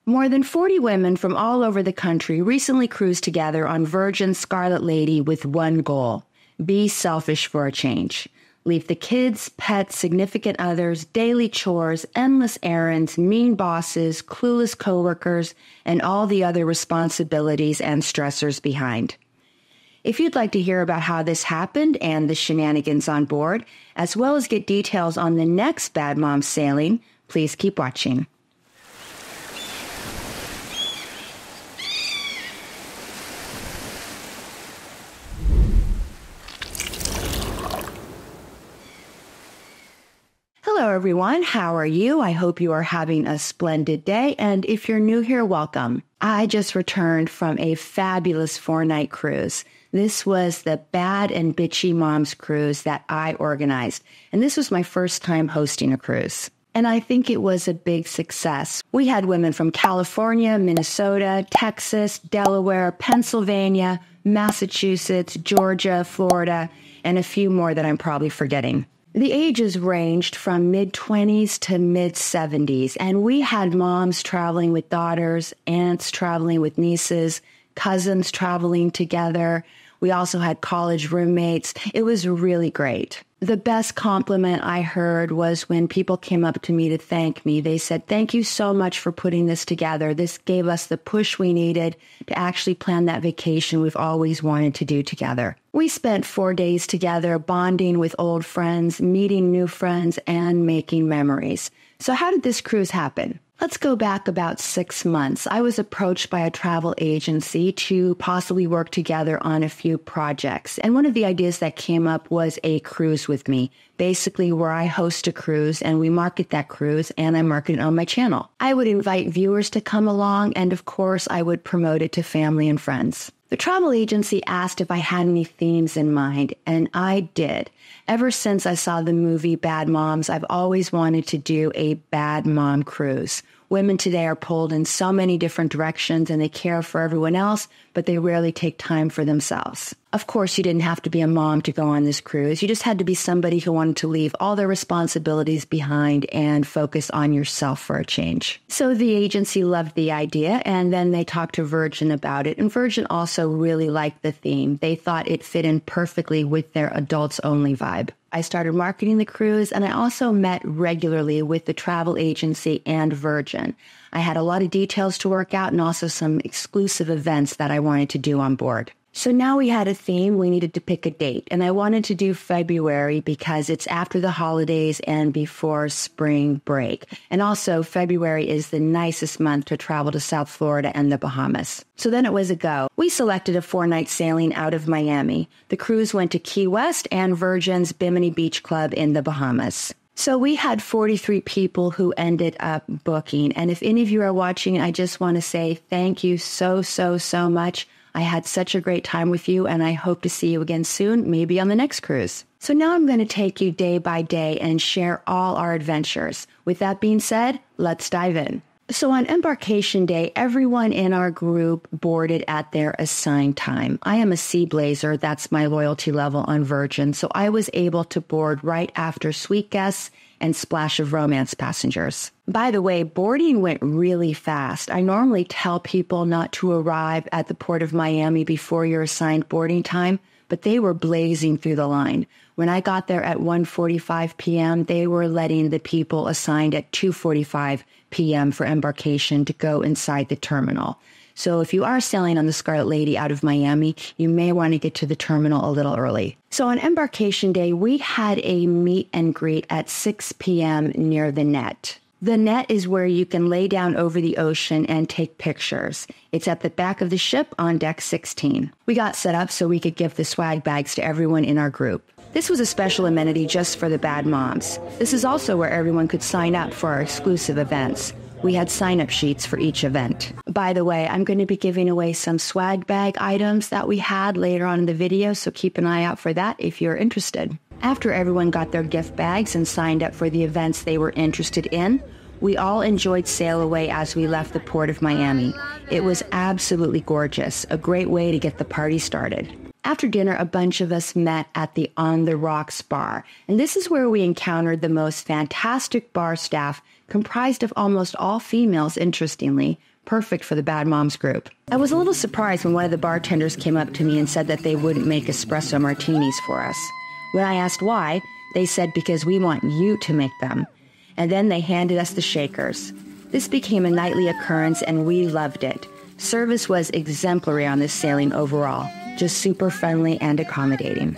More than 40 women from all over the country recently cruised together on Virgin's Scarlet Lady with one goal: be selfish for a change. Leave the kids, pets, significant others, daily chores, endless errands, mean bosses, clueless coworkers, and all the other responsibilities and stressors behind. If you'd like to hear about how this happened and the shenanigans on board, as well as get details on the next Bad Mom sailing, please keep watching. Hello, everyone. How are you? I hope you are having a splendid day. And if you're new here, welcome. I just returned from a fabulous 4-night cruise. This was the Bad and Bitchy Moms cruise that I organized. And this was my first time hosting a cruise. And I think it was a big success. We had women from California, Minnesota, Texas, Delaware, Pennsylvania, Massachusetts, Georgia, Florida, and a few more that I'm probably forgetting. The ages ranged from mid-20s to mid-70s, and we had moms traveling with daughters, aunts traveling with nieces, cousins traveling together. We also had college roommates. It was really great. The best compliment I heard was when people came up to me to thank me. They said, "Thank you so much for putting this together. This gave us the push we needed to actually plan that vacation we've always wanted to do together." We spent 4 days together, bonding with old friends, meeting new friends, and making memories. So how did this cruise happen? Let's go back about 6 months. I was approached by a travel agency to possibly work together on a few projects. And one of the ideas that came up was a cruise with me, basically where I host a cruise and we market that cruise and I market it on my channel. I would invite viewers to come along and of course I would promote it to family and friends. The travel agency asked if I had any themes in mind, and I did. Ever since I saw the movie Bad Moms, I've always wanted to do a Bad Mom cruise. Women today are pulled in so many different directions and they care for everyone else, but they rarely take time for themselves. Of course, you didn't have to be a mom to go on this cruise. You just had to be somebody who wanted to leave all their responsibilities behind and focus on yourself for a change. So the agency loved the idea, and then they talked to Virgin about it. And Virgin also really liked the theme. They thought it fit in perfectly with their adults-only vibe. I started marketing the cruise, and I also met regularly with the travel agency and Virgin. I had a lot of details to work out and also some exclusive events that I wanted to do on board. So now we had a theme. We needed to pick a date, and I wanted to do February because it's after the holidays and before spring break. And also February is the nicest month to travel to South Florida and the Bahamas. So then it was a go. We selected a 4-night sailing out of Miami. The cruise went to Key West and Virgin's Bimini Beach Club in the Bahamas. So we had 43 people who ended up booking. And if any of you are watching, I just want to say thank you so much. I had such a great time with you, and I hope to see you again soon, maybe on the next cruise. So now I'm going to take you day by day and share all our adventures. With that being said, let's dive in. So on Embarkation Day, everyone in our group boarded at their assigned time. I am a Sea Blazer, that's my loyalty level on Virgin, so I was able to board right after Sweet Guests and Splash of Romance passengers. By the way, boarding went really fast. I normally tell people not to arrive at the Port of Miami before your assigned boarding time, but they were blazing through the line. When I got there at 1:45 p.m., they were letting the people assigned at 2:45 p.m. for embarkation to go inside the terminal. So if you are sailing on the Scarlet Lady out of Miami, you may want to get to the terminal a little early. So on Embarkation Day, we had a meet and greet at 6 p.m. near the net. The net is where you can lay down over the ocean and take pictures. It's at the back of the ship on deck 16. We got set up so we could give the swag bags to everyone in our group. This was a special amenity just for the Bad Moms. This is also where everyone could sign up for our exclusive events. We had sign-up sheets for each event. By the way, I'm going to be giving away some swag bag items that we had later on in the video, so keep an eye out for that if you're interested. After everyone got their gift bags and signed up for the events they were interested in, we all enjoyed sail away as we left the Port of Miami. It was absolutely gorgeous, a great way to get the party started. After dinner, a bunch of us met at the On the Rocks bar, and this is where we encountered the most fantastic bar staff comprised of almost all females, interestingly, Perfect for the Bad Moms group. I was a little surprised when one of the bartenders came up to me and said that they wouldn't make espresso martinis for us. When I asked why, they said because we want you to make them. And then they handed us the shakers. This became a nightly occurrence and we loved it. Service was exemplary on this sailing overall, just super friendly and accommodating.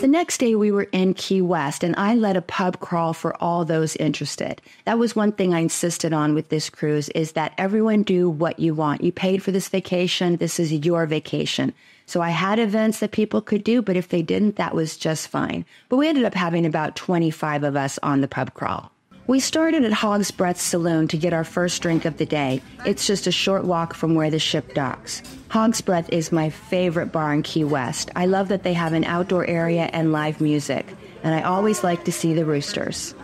The next day we were in Key West and I led a pub crawl for all those interested. That was one thing I insisted on with this cruise is that everyone do what you want. You paid for this vacation. This is your vacation. So I had events that people could do, but if they didn't, that was just fine. But we ended up having about 25 of us on the pub crawl. We started at Hog's Breath Saloon to get our first drink of the day. It's just a short walk from where the ship docks. Hog's Breath is my favorite bar in Key West. I love that they have an outdoor area and live music, and I always like to see the roosters.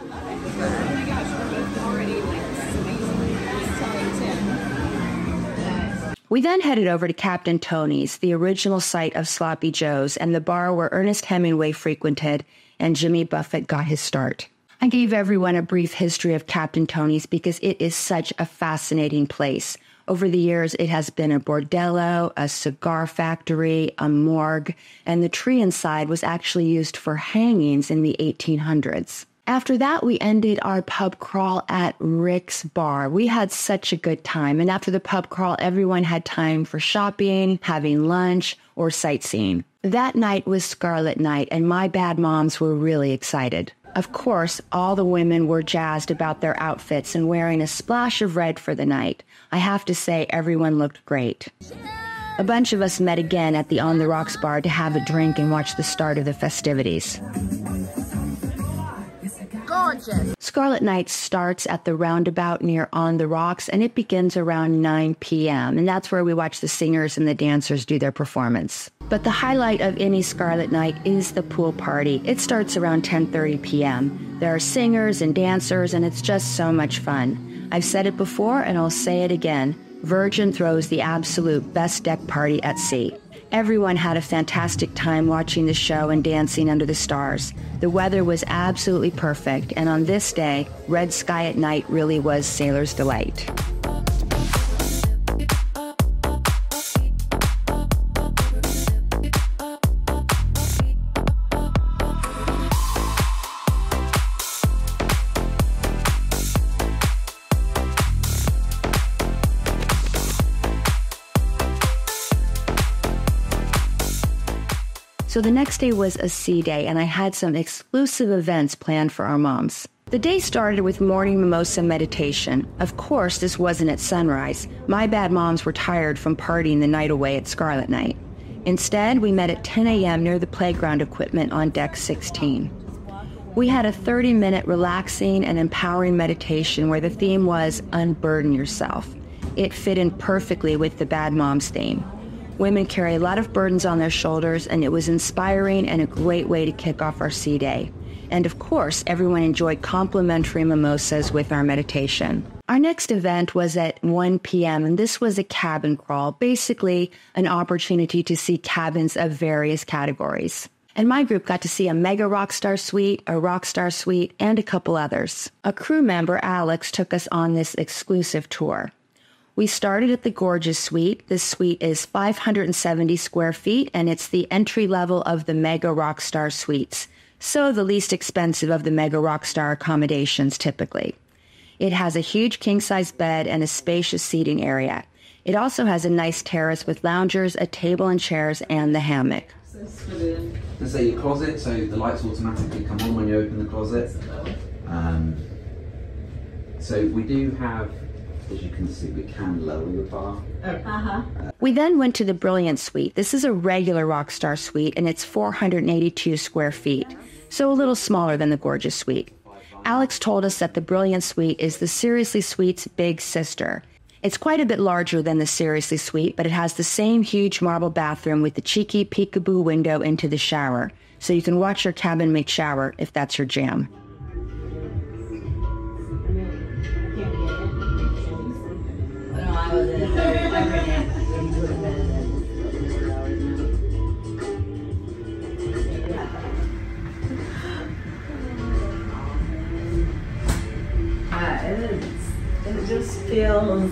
We then headed over to Captain Tony's, the original site of Sloppy Joe's, and the bar where Ernest Hemingway frequented and Jimmy Buffett got his start. I gave everyone a brief history of Captain Tony's because it is such a fascinating place. Over the years, it has been a bordello, a cigar factory, a morgue, and the tree inside was actually used for hangings in the 1800s. After that, we ended our pub crawl at Rick's Bar. We had such a good time, and after the pub crawl, everyone had time for shopping, having lunch, or sightseeing. That night was Scarlet night, and my bad moms were really excited. Of course, all the women were jazzed about their outfits and wearing a splash of red for the night. I have to say, everyone looked great. A bunch of us met again at the On the Rocks bar to have a drink and watch the start of the festivities. Gorgeous. Scarlet Night starts at the roundabout near On the Rocks, and it begins around 9 p.m., and that's where we watch the singers and the dancers do their performance. But the highlight of any Scarlet Night is the pool party. It starts around 10:30 p.m. There are singers and dancers, and it's just so much fun. I've said it before, and I'll say it again. Virgin throws the absolute best deck party at sea. Everyone had a fantastic time watching the show and dancing under the stars. The weather was absolutely perfect, and on this day, red sky at night really was sailor's delight. So the next day was a sea day, and I had some exclusive events planned for our moms. The day started with morning mimosa meditation. Of course, this wasn't at sunrise. My bad moms were tired from partying the night away at Scarlet Night. Instead, we met at 10 a.m. near the playground equipment on deck 16. We had a 30-minute relaxing and empowering meditation where the theme was Unburden Yourself. It fit in perfectly with the Bad Moms theme. Women carry a lot of burdens on their shoulders, and it was inspiring and a great way to kick off our sea day. And of course, everyone enjoyed complimentary mimosas with our meditation. Our next event was at 1 p.m., and this was a cabin crawl, basically an opportunity to see cabins of various categories. And my group got to see a mega rockstar suite, a rockstar suite, and a couple others. A crew member, Alex, took us on this exclusive tour. We started at the gorgeous suite. This suite is 570 square feet, and it's the entry level of the Mega Rockstar suites, so the least expensive of the Mega Rockstar accommodations typically. It has a huge king-size bed and a spacious seating area. It also has a nice terrace with loungers, a table and chairs, and the hammock. Let's say your closet, so the lights automatically come on when you open the closet. So we do have, as you can see, we can lower the bar. We then went to the Brilliant Suite. This is a regular Rockstar suite, and it's 482 square feet, so a little smaller than the Gorgeous Suite. Alex told us that the Brilliant Suite is the Seriously Suite's big sister. It's quite a bit larger than the Seriously Suite, but it has the same huge marble bathroom with the cheeky peekaboo window into the shower, so you can watch your cabin mate shower if that's your jam. feels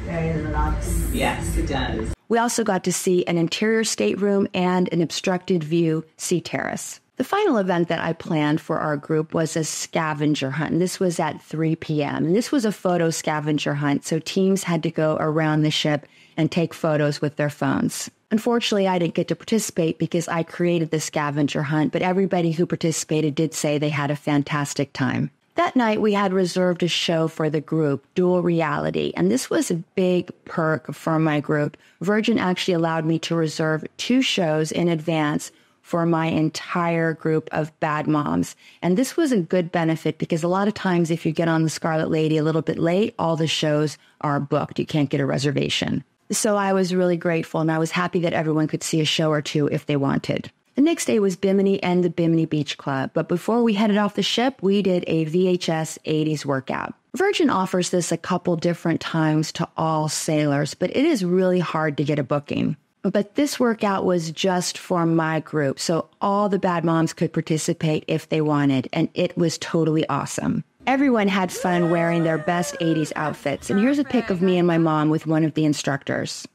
very luxe. Yes, it does. We also got to see an interior stateroom and an obstructed view sea terrace. The final event that I planned for our group was a scavenger hunt. This was at 3 p.m. And this was a photo scavenger hunt, so teams had to go around the ship and take photos with their phones. Unfortunately, I didn't get to participate because I created the scavenger hunt, but everybody who participated did say they had a fantastic time. That night, we had reserved a show for the group, Dual Reality, and this was a big perk for my group. Virgin actually allowed me to reserve 2 shows in advance for my entire group of bad moms. And this was a good benefit because a lot of times if you get on the Scarlet Lady a little bit late, all the shows are booked. You can't get a reservation. So I was really grateful, and I was happy that everyone could see a show or 2 if they wanted. The next day was Bimini and the Bimini Beach Club, but before we headed off the ship, we did a VHS 80s workout. Virgin offers this a couple different times to all sailors, but it is really hard to get a booking. But this workout was just for my group, so all the bad moms could participate if they wanted, and it was totally awesome. Everyone had fun wearing their best 80s outfits, and here's a pic of me and my mom with one of the instructors.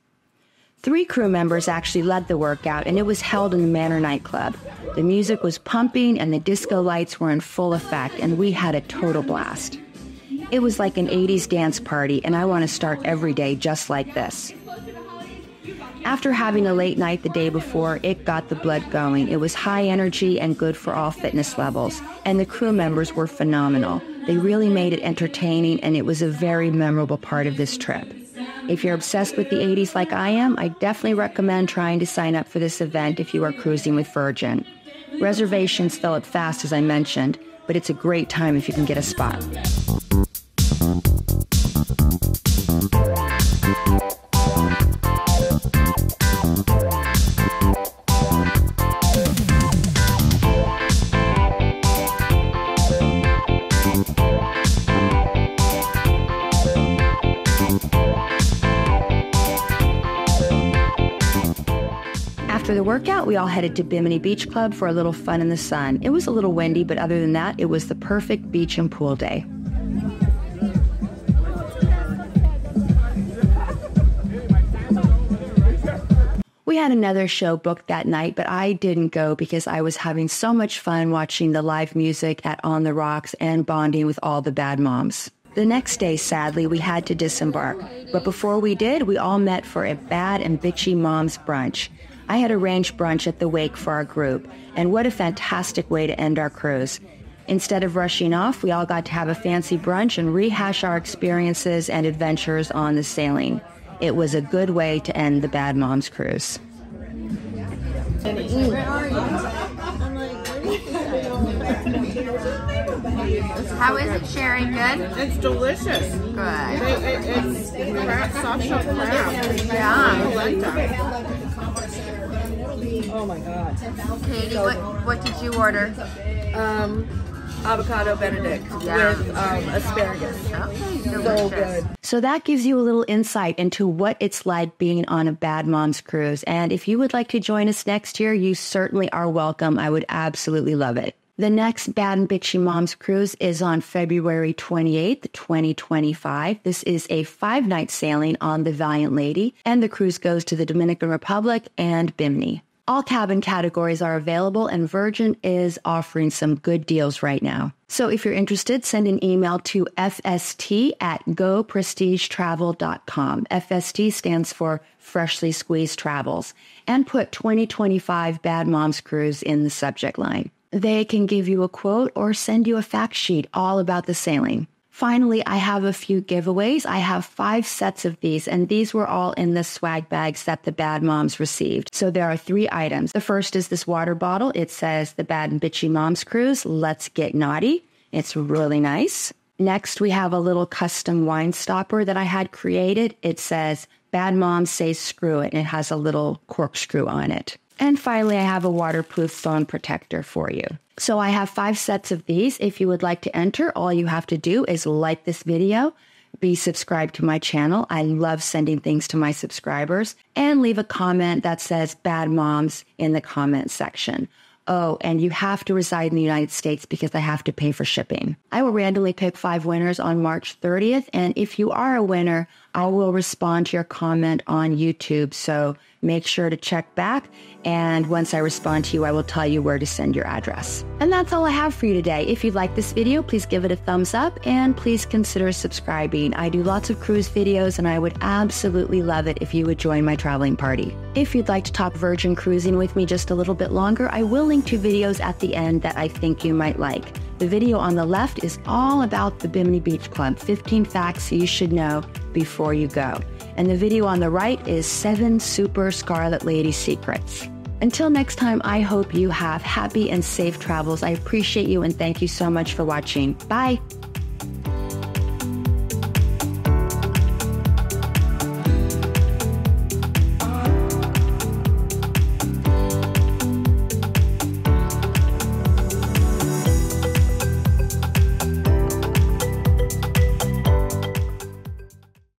3 crew members actually led the workout, and it was held in the Manor nightclub. The music was pumping, and the disco lights were in full effect, and we had a total blast. It was like an 80s dance party, and I want to start every day just like this. After having a late night the day before, it got the blood going. It was high energy and good for all fitness levels, and the crew members were phenomenal. They really made it entertaining, and it was a very memorable part of this trip. If you're obsessed with the 80s like I am, I definitely recommend trying to sign up for this event if you are cruising with Virgin. Reservations fill up fast, as I mentioned, but it's a great time if you can get a spot. After the workout, we all headed to Bimini Beach Club for a little fun in the sun. It was a little windy, but other than that, it was the perfect beach and pool day. We had another show booked that night, but I didn't go because I was having so much fun watching the live music at On the Rocks and bonding with all the bad moms. The next day, sadly, we had to disembark. But before we did, we all met for a bad and bitchy moms brunch. I had arranged brunch at the wake for our group, and what a fantastic way to end our cruise. Instead of rushing off, we all got to have a fancy brunch and rehash our experiences and adventures on the sailing. It was a good way to end the Bad Moms cruise. How is it, Sherry? Good? It's delicious. Good. It's crab, soft shell crab. Yeah. Oh my god. Katie, what did you order? Avocado Benedict with asparagus. Okay, So delicious. good. So that gives you a little insight into what it's like being on a Bad Moms cruise. And if you would like to join us next year, you certainly are welcome. I would absolutely love it. The next Bad and Bitchy Moms cruise is on February 28th, 2025. This is a 5-night sailing on the Valiant Lady, and the cruise goes to the Dominican Republic and Bimini. All cabin categories are available, and Virgin is offering some good deals right now. So if you're interested, send an email to fst@goprestigetravel.com. FST stands for Freshly Squeezed Travels, and put 2025 Bad Moms Cruise in the subject line. They can give you a quote or send you a fact sheet all about the sailing. Finally, I have a few giveaways. I have 5 sets of these, and these were all in the swag bags that the Bad Moms received. So there are 3 items. The first is this water bottle. It says the Bad and Bitchy Moms Cruise, let's get naughty. It's really nice. Next, we have a little custom wine stopper that I had created. It says Bad Moms say screw it, and it has a little corkscrew on it. And finally, I have a waterproof phone protector for you. So I have 5 sets of these. If you would like to enter, all you have to do is like this video, be subscribed to my channel. I love sending things to my subscribers, and leave a comment that says Bad Moms in the comment section. Oh, and you have to reside in the United States because I have to pay for shipping. I will randomly pick 5 winners on March 30th, and if you are a winner, I will respond to your comment on YouTube, so make sure to check back, and once I respond to you, I will tell you where to send your address. And that's all I have for you today. If you like this video, please give it a thumbs up, and please consider subscribing. I do lots of cruise videos, and I would absolutely love it if you would join my traveling party. If you'd like to talk Virgin cruising with me just a little bit longer, I will link 2 videos at the end that I think you might like. The video on the left is all about the Bimini Beach Club, 15 facts you should know before you go. And the video on the right is 7 super Scarlet lady secrets. Until next time, I hope you have happy and safe travels. I appreciate you and thank you so much for watching. Bye.